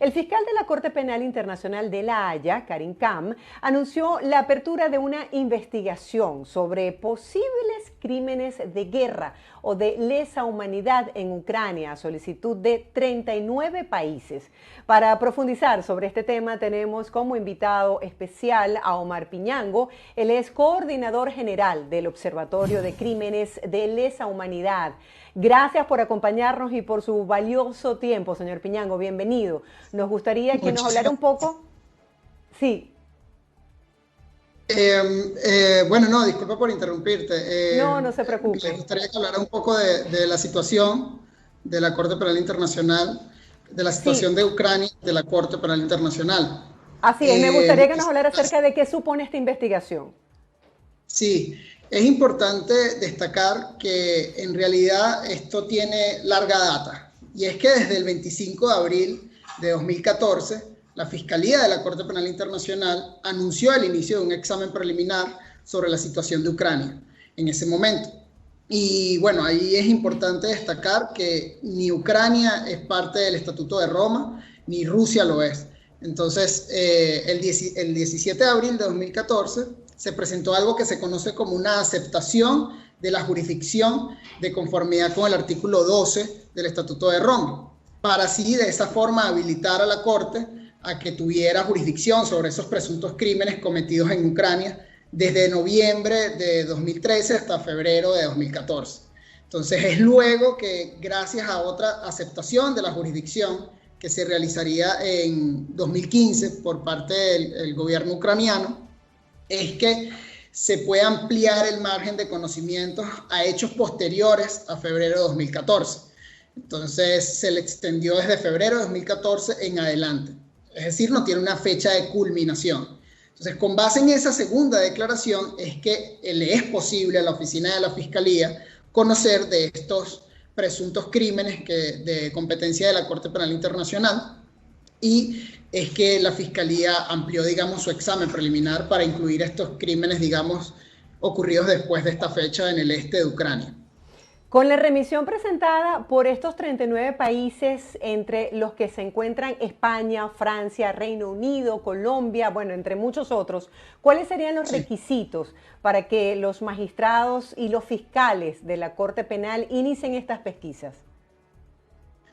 El fiscal de la Corte Penal Internacional de La Haya, Karim Khan, anunció la apertura de una investigación sobre posibles crímenes de guerra o de lesa humanidad en Ucrania a solicitud de 39 países. Para profundizar sobre este tema tenemos como invitado especial a Omar Piñango. Él es coordinador general del Observatorio de Crímenes de Lesa Humanidad. Gracias por acompañarnos y por su valioso tiempo, señor Piñango. Bienvenido. Nos gustaría que nos hablara un poco. Sí. Bueno, no, disculpa por interrumpirte. No se preocupe. Me gustaría que hablara un poco de la situación de la Corte Penal Internacional, de la situación de Ucrania, de la Corte Penal Internacional. Así es, me gustaría que nos hablara acerca de qué supone esta investigación. Sí, es importante destacar que en realidad esto tiene larga data, y es que desde el 25 de abril de 2014, la Fiscalía de la Corte Penal Internacional anunció el inicio de un examen preliminar sobre la situación de Ucrania en ese momento. Y bueno, ahí es importante destacar que ni Ucrania es parte del Estatuto de Roma, ni Rusia lo es. Entonces, el 17 de abril de 2014 se presentó algo que se conoce como una aceptación de la jurisdicción de conformidad con el artículo 12 del Estatuto de Roma, para así de esa forma habilitar a la Corte a que tuviera jurisdicción sobre esos presuntos crímenes cometidos en Ucrania desde noviembre de 2013 hasta febrero de 2014. Entonces es luego que, gracias a otra aceptación de la jurisdicción que se realizaría en 2015 por parte del gobierno ucraniano, es que se puede ampliar el margen de conocimientos a hechos posteriores a febrero de 2014. Entonces se le extendió desde febrero de 2014 en adelante. Es decir, no tiene una fecha de culminación. Entonces, con base en esa segunda declaración, es que le es posible a la oficina de la Fiscalía conocer de estos presuntos crímenes de competencia de la Corte Penal Internacional, y es que la Fiscalía amplió, digamos, su examen preliminar para incluir estos crímenes, digamos, ocurridos después de esta fecha en el este de Ucrania. Con la remisión presentada por estos 39 países, entre los que se encuentran España, Francia, Reino Unido, Colombia, bueno, entre muchos otros, ¿cuáles serían los requisitos para que los magistrados y los fiscales de la Corte Penal inicien estas pesquisas?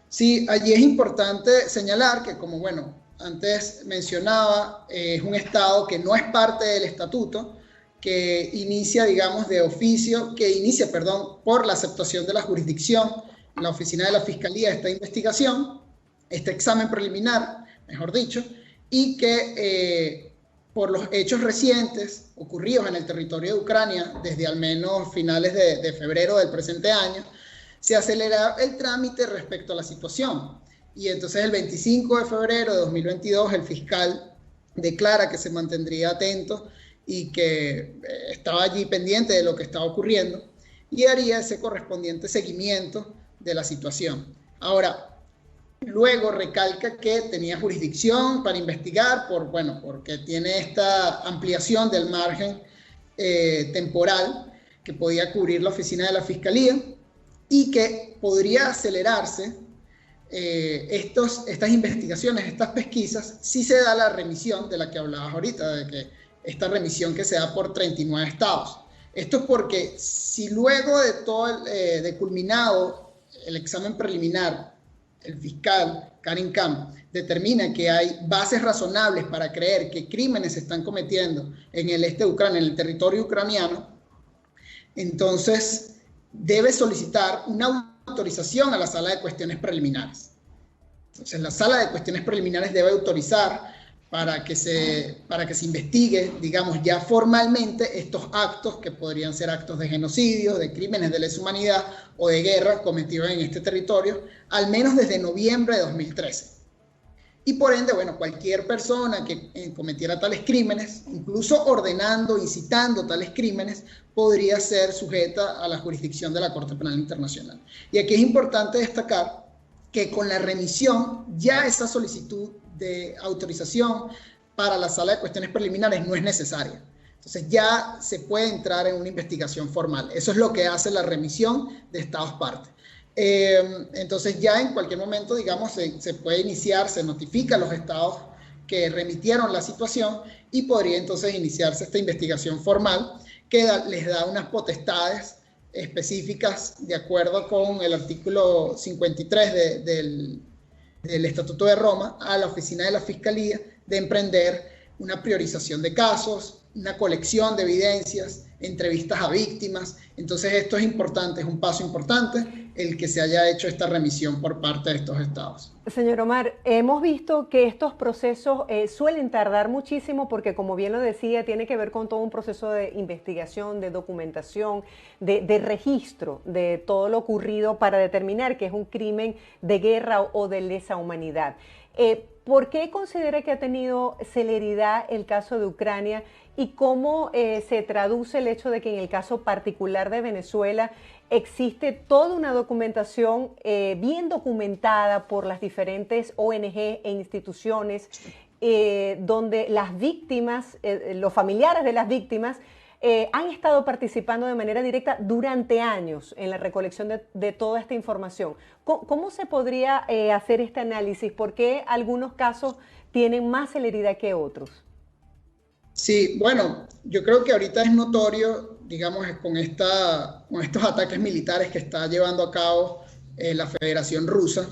Sí, allí es importante señalar que, como bueno, antes mencionaba, es un Estado que no es parte del Estatuto, que inicia, digamos, por la aceptación de la jurisdicción en la oficina de la Fiscalía esta investigación, este examen preliminar, mejor dicho, y que por los hechos recientes ocurridos en el territorio de Ucrania desde al menos finales de febrero del presente año, se acelera el trámite respecto a la situación. Y entonces el 25 de febrero de 2022 el fiscal declara que se mantendría atento y que estaba allí pendiente de lo que estaba ocurriendo y haría ese correspondiente seguimiento de la situación. Ahora, luego recalca que tenía jurisdicción para investigar porque tiene esta ampliación del margen temporal que podía cubrir la oficina de la Fiscalía y que podría acelerarse estas investigaciones, estas pesquisas, si se da la remisión de la que hablabas ahorita, de que esta remisión que se da por 39 estados. Esto es porque si luego de todo de culminado el examen preliminar, el fiscal Karim Khan determina que hay bases razonables para creer que crímenes se están cometiendo en el este de Ucrania, en el territorio ucraniano, entonces debe solicitar una autorización a la sala de cuestiones preliminares. Entonces la sala de cuestiones preliminares debe autorizar para que se investigue, digamos, ya formalmente estos actos que podrían ser actos de genocidio, de crímenes de lesa humanidad o de guerra cometidos en este territorio, al menos desde noviembre de 2013. Y por ende, bueno, cualquier persona que cometiera tales crímenes, incluso ordenando, incitando tales crímenes, podría ser sujeta a la jurisdicción de la Corte Penal Internacional. Y aquí es importante destacar que con la remisión ya esa solicitud de autorización para la sala de cuestiones preliminares no es necesaria. Entonces ya se puede entrar en una investigación formal. Eso es lo que hace la remisión de estados partes. Entonces ya en cualquier momento, digamos, se puede iniciar, se notifica a los estados que remitieron la situación y podría entonces iniciarse esta investigación formal que les da unas potestades específicas de acuerdo con el artículo 53 del Estatuto de Roma a la oficina de la Fiscalía de emprender una priorización de casos, una colección de evidencias, entrevistas a víctimas. Entonces esto es importante, es un paso importante el que se haya hecho esta remisión por parte de estos estados. Señor Omar, hemos visto que estos procesos suelen tardar muchísimo porque, como bien lo decía, tiene que ver con todo un proceso de investigación, de documentación, de registro de todo lo ocurrido para determinar que es un crimen de guerra o de lesa humanidad. ¿Por qué considera que ha tenido celeridad el caso de Ucrania y cómo se traduce el hecho de que en el caso particular de Venezuela existe toda una documentación bien documentada por las diferentes ONG e instituciones donde las víctimas, los familiares de las víctimas, han estado participando de manera directa durante años en la recolección de toda esta información? ¿Cómo se podría hacer este análisis? ¿Por qué algunos casos tienen más celeridad que otros? Sí, bueno, yo creo que ahorita es notorio, digamos, con estos ataques militares que está llevando a cabo la Federación Rusa,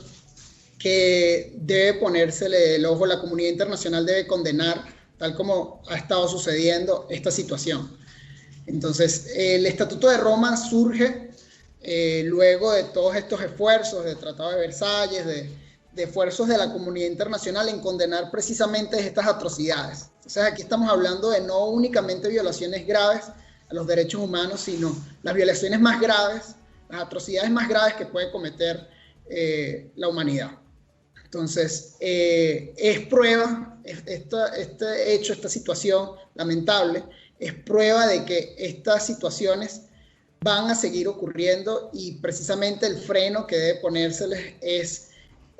que debe ponérsele el ojo, la comunidad internacional debe condenar, tal como ha estado sucediendo, esta situación. Entonces, el Estatuto de Roma surge luego de todos estos esfuerzos del Tratado de Versalles, de esfuerzos de la comunidad internacional en condenar precisamente estas atrocidades. Entonces, aquí estamos hablando de no únicamente violaciones graves a los derechos humanos, sino las violaciones más graves, las atrocidades más graves que puede cometer la humanidad. Entonces, es prueba, este hecho, esta situación lamentable, es prueba de que estas situaciones van a seguir ocurriendo y precisamente el freno que debe ponérseles es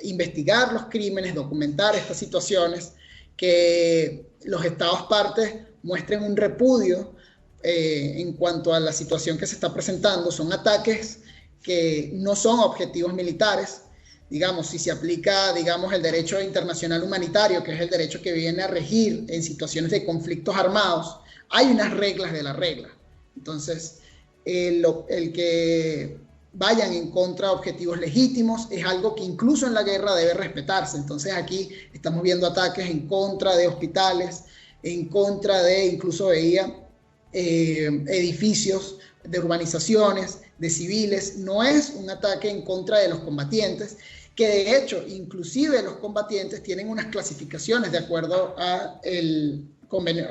investigar los crímenes, documentar estas situaciones, que los estados partes muestren un repudio en cuanto a la situación que se está presentando. Son ataques que no son objetivos militares. Digamos, si se aplica, digamos, el derecho internacional humanitario, que es el derecho que viene a regir en situaciones de conflictos armados, hay unas reglas de la regla. Entonces, el que vayan en contra de objetivos legítimos es algo que incluso en la guerra debe respetarse. Entonces, aquí estamos viendo ataques en contra de hospitales, en contra de, incluso veía, edificios de urbanizaciones, de civiles. No es un ataque en contra de los combatientes, que de hecho, inclusive los combatientes tienen unas clasificaciones de acuerdo a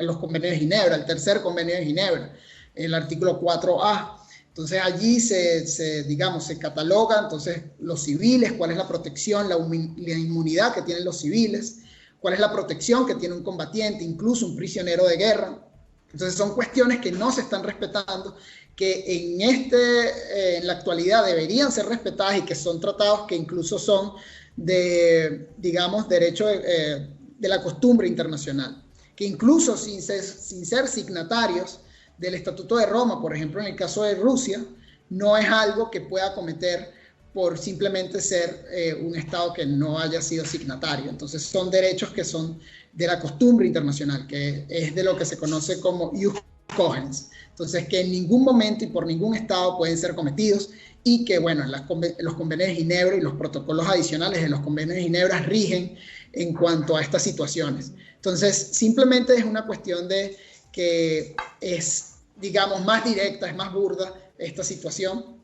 los convenios de Ginebra, el tercer convenio de Ginebra, el artículo 4A. Entonces allí se cataloga entonces los civiles, cuál es la protección, la inmunidad que tienen los civiles, cuál es la protección que tiene un combatiente, incluso un prisionero de guerra. Entonces son cuestiones que no se están respetando, que en la actualidad deberían ser respetadas y que son tratados que incluso son de, digamos, derecho de la costumbre internacional, que incluso sin ser signatarios del Estatuto de Roma, por ejemplo, en el caso de Rusia, no es algo que pueda cometer por simplemente ser un Estado que no haya sido signatario. Entonces son derechos que son de la costumbre internacional, que es de lo que se conoce como ius cogens. Entonces, que en ningún momento y por ningún Estado pueden ser cometidos y que, bueno, los convenios de Ginebra y los protocolos adicionales de los convenios de Ginebra rigen en cuanto a estas situaciones. Entonces, simplemente es una cuestión de que es, digamos, más directa, es más burda esta situación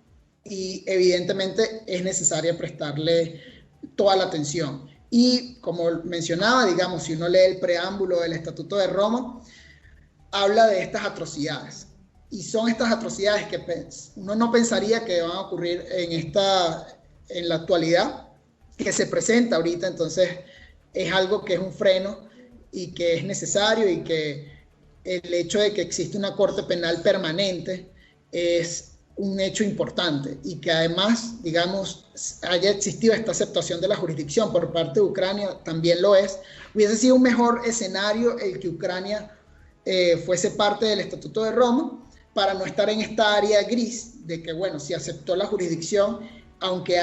y evidentemente es necesaria prestarle toda la atención. Y como mencionaba, digamos, si uno lee el preámbulo del Estatuto de Roma, habla de estas atrocidades. Y son estas atrocidades que uno no pensaría que van a ocurrir en la actualidad, que se presenta ahorita. Entonces es algo que es un freno y que es necesario, y que el hecho de que existe una corte penal permanente es un hecho importante, y que además, digamos, haya existido esta aceptación de la jurisdicción por parte de Ucrania también lo es. Hubiese sido un mejor escenario el que Ucrania fuese parte del Estatuto de Roma, para no estar en esta área gris de que, bueno, si aceptó la jurisdicción aunque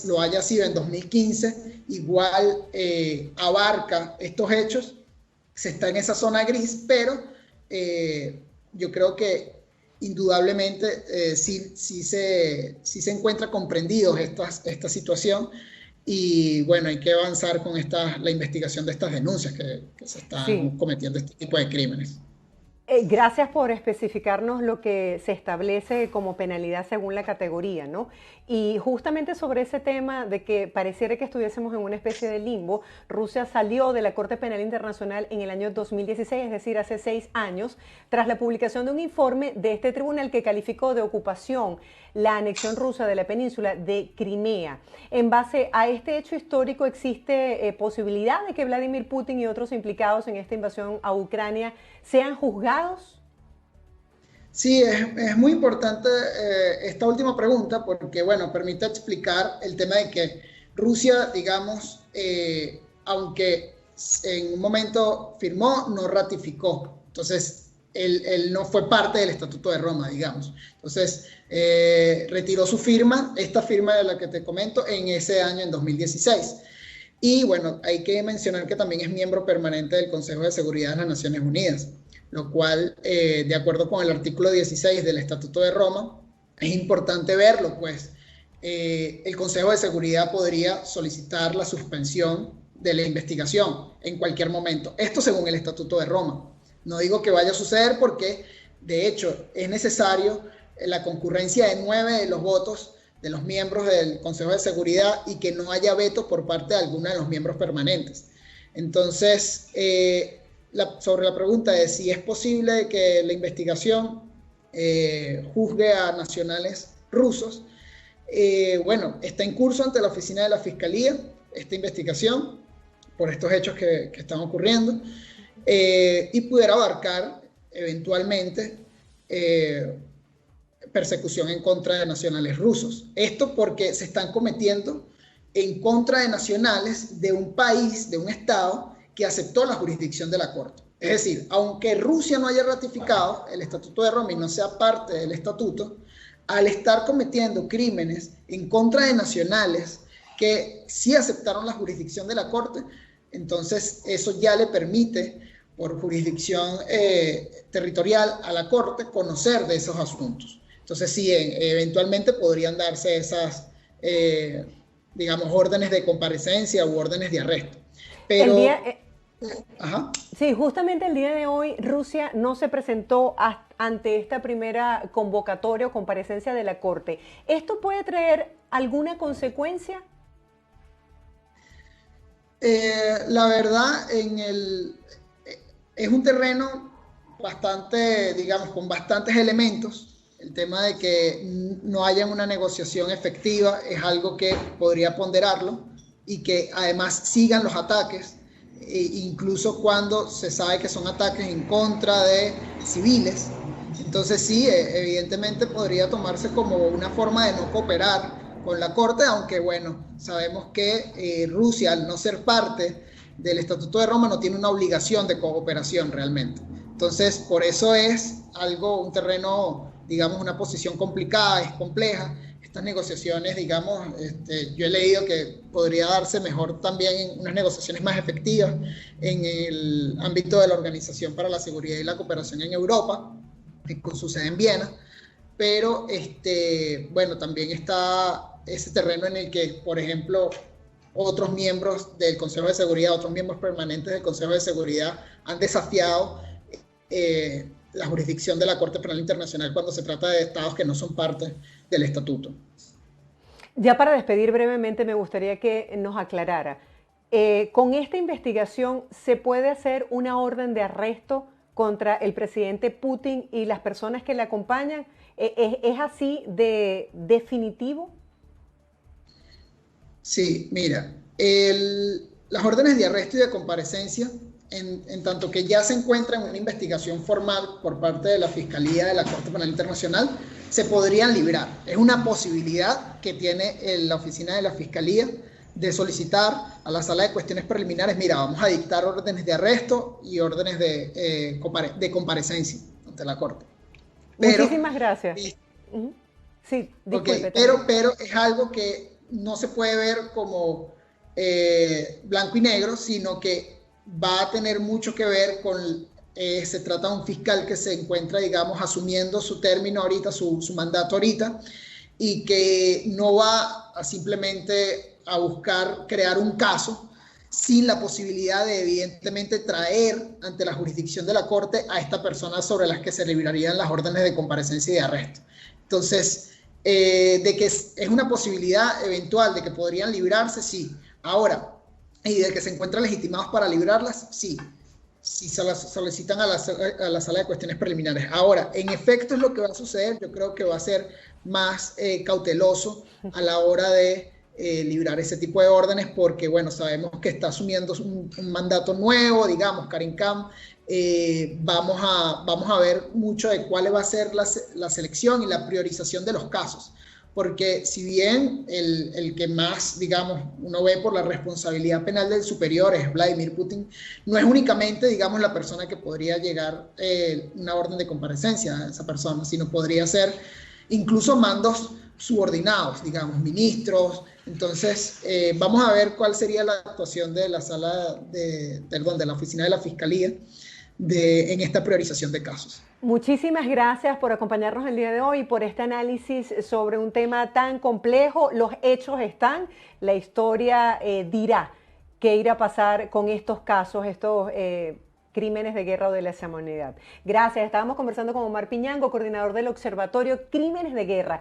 lo haya sido en 2015, igual abarca estos hechos, se está en esa zona gris, pero yo creo que indudablemente sí se encuentra comprendidos esta situación y bueno, hay que avanzar con la investigación de estas denuncias que se están Sí. cometiendo este tipo de crímenes. Gracias por especificarnos lo que se establece como penalidad según la categoría, ¿no? Y justamente sobre ese tema de que pareciera que estuviésemos en una especie de limbo, Rusia salió de la Corte Penal Internacional en el año 2016, es decir, hace 6 años, tras la publicación de un informe de este tribunal que calificó de ocupación la anexión rusa de la península de Crimea. En base a este hecho histórico, ¿existe posibilidad de que Vladimir Putin y otros implicados en esta invasión a Ucrania sean juzgados? Sí, es muy importante esta última pregunta porque, bueno, permite explicar el tema de que Rusia, digamos, aunque en un momento firmó, no ratificó. Entonces, él no fue parte del Estatuto de Roma, digamos. Entonces, retiró su firma, esta firma de la que te comento, en ese año, en 2016. Y bueno, hay que mencionar que también es miembro permanente del Consejo de Seguridad de las Naciones Unidas, lo cual, de acuerdo con el artículo 16 del Estatuto de Roma, es importante verlo, pues el Consejo de Seguridad podría solicitar la suspensión de la investigación en cualquier momento. Esto según el Estatuto de Roma. No digo que vaya a suceder porque, de hecho, es necesario la concurrencia de 9 de los votos de los miembros del Consejo de Seguridad y que no haya veto por parte de alguno de los miembros permanentes. Entonces, sobre la pregunta de si es posible que la investigación juzgue a nacionales rusos, bueno, está en curso ante la oficina de la Fiscalía esta investigación por estos hechos que están ocurriendo y pudiera abarcar eventualmente persecución en contra de nacionales rusos. Esto porque se están cometiendo en contra de nacionales de un país, de un Estado, que aceptó la jurisdicción de la Corte. Es decir, aunque Rusia no haya ratificado el Estatuto de Roma y no sea parte del Estatuto, al estar cometiendo crímenes en contra de nacionales que sí aceptaron la jurisdicción de la Corte, entonces eso ya le permite, por jurisdicción territorial a la Corte, conocer de esos asuntos. Entonces sí, eventualmente podrían darse esas, digamos, órdenes de comparecencia u órdenes de arresto. El Pero, día, ajá. sí, justamente el día de hoy Rusia no se presentó ante esta primera convocatoria o comparecencia de la Corte. ¿Esto puede traer alguna consecuencia? La verdad, es un terreno bastante, digamos, con bastantes elementos. El tema de que no haya una negociación efectiva es algo que podría ponderarlo y que además sigan los ataques, incluso cuando se sabe que son ataques en contra de civiles. Entonces sí, evidentemente podría tomarse como una forma de no cooperar con la Corte, aunque bueno, sabemos que Rusia, al no ser parte del Estatuto de Roma, no tiene una obligación de cooperación realmente. Entonces, por eso es un terreno, digamos, una posición complicada, es compleja. Estas negociaciones, digamos, yo he leído que podría darse mejor también en unas negociaciones más efectivas en el ámbito de la Organización para la Seguridad y la Cooperación en Europa, con su sede en Viena, pero bueno, también está ese terreno en el que, por ejemplo, otros miembros del Consejo de Seguridad, otros miembros permanentes del Consejo de Seguridad han desafiado la jurisdicción de la Corte Penal Internacional cuando se trata de estados que no son parte del estatuto. Ya para despedir brevemente me gustaría que nos aclarara, ¿con esta investigación se puede hacer una orden de arresto contra el presidente Putin y las personas que le acompañan? ¿Es así de definitivo? Sí, mira, las órdenes de arresto y de comparecencia, en tanto que ya se encuentra en una investigación formal por parte de la Fiscalía de la Corte Penal Internacional, se podrían librar. Es una posibilidad que tiene la oficina de la Fiscalía de solicitar a la Sala de Cuestiones Preliminares, mira, vamos a dictar órdenes de arresto y órdenes de comparecencia ante la Corte. Pero, muchísimas gracias. Sí, Ok, disculpe. pero es algo que no se puede ver como blanco y negro, sino que va a tener mucho que ver con, se trata de un fiscal que se encuentra, digamos, asumiendo su término ahorita, su mandato ahorita, y que no va a simplemente a buscar crear un caso sin la posibilidad de evidentemente traer ante la jurisdicción de la Corte a esta persona sobre las que se librarían las órdenes de comparecencia y de arresto. Entonces, de que es una posibilidad eventual de que podrían librarse, sí. Ahora, y de que se encuentran legitimados para librarlas, sí. Si se las solicitan a la sala de cuestiones preliminares. Ahora, en efecto es lo que va a suceder. Yo creo que va a ser más cauteloso a la hora de librar ese tipo de órdenes porque, bueno, sabemos que está asumiendo un mandato nuevo, digamos, Karim Khan. Vamos a ver mucho de cuál va a ser la selección y la priorización de los casos. Porque si bien el que más, digamos, uno ve por la responsabilidad penal del superior es Vladimir Putin, no es únicamente, digamos, la persona que podría llegar una orden de comparecencia a esa persona, sino podría ser incluso mandos subordinados, digamos, ministros. Entonces, vamos a ver cuál sería la actuación de la sala de la oficina de la Fiscalía en esta priorización de casos. Muchísimas gracias por acompañarnos el día de hoy y por este análisis sobre un tema tan complejo. Los hechos están, la historia dirá qué irá a pasar con estos casos, estos crímenes de guerra o de lesa humanidad. Gracias. Estábamos conversando con Omar Piñango, coordinador del Observatorio Crímenes de Guerra.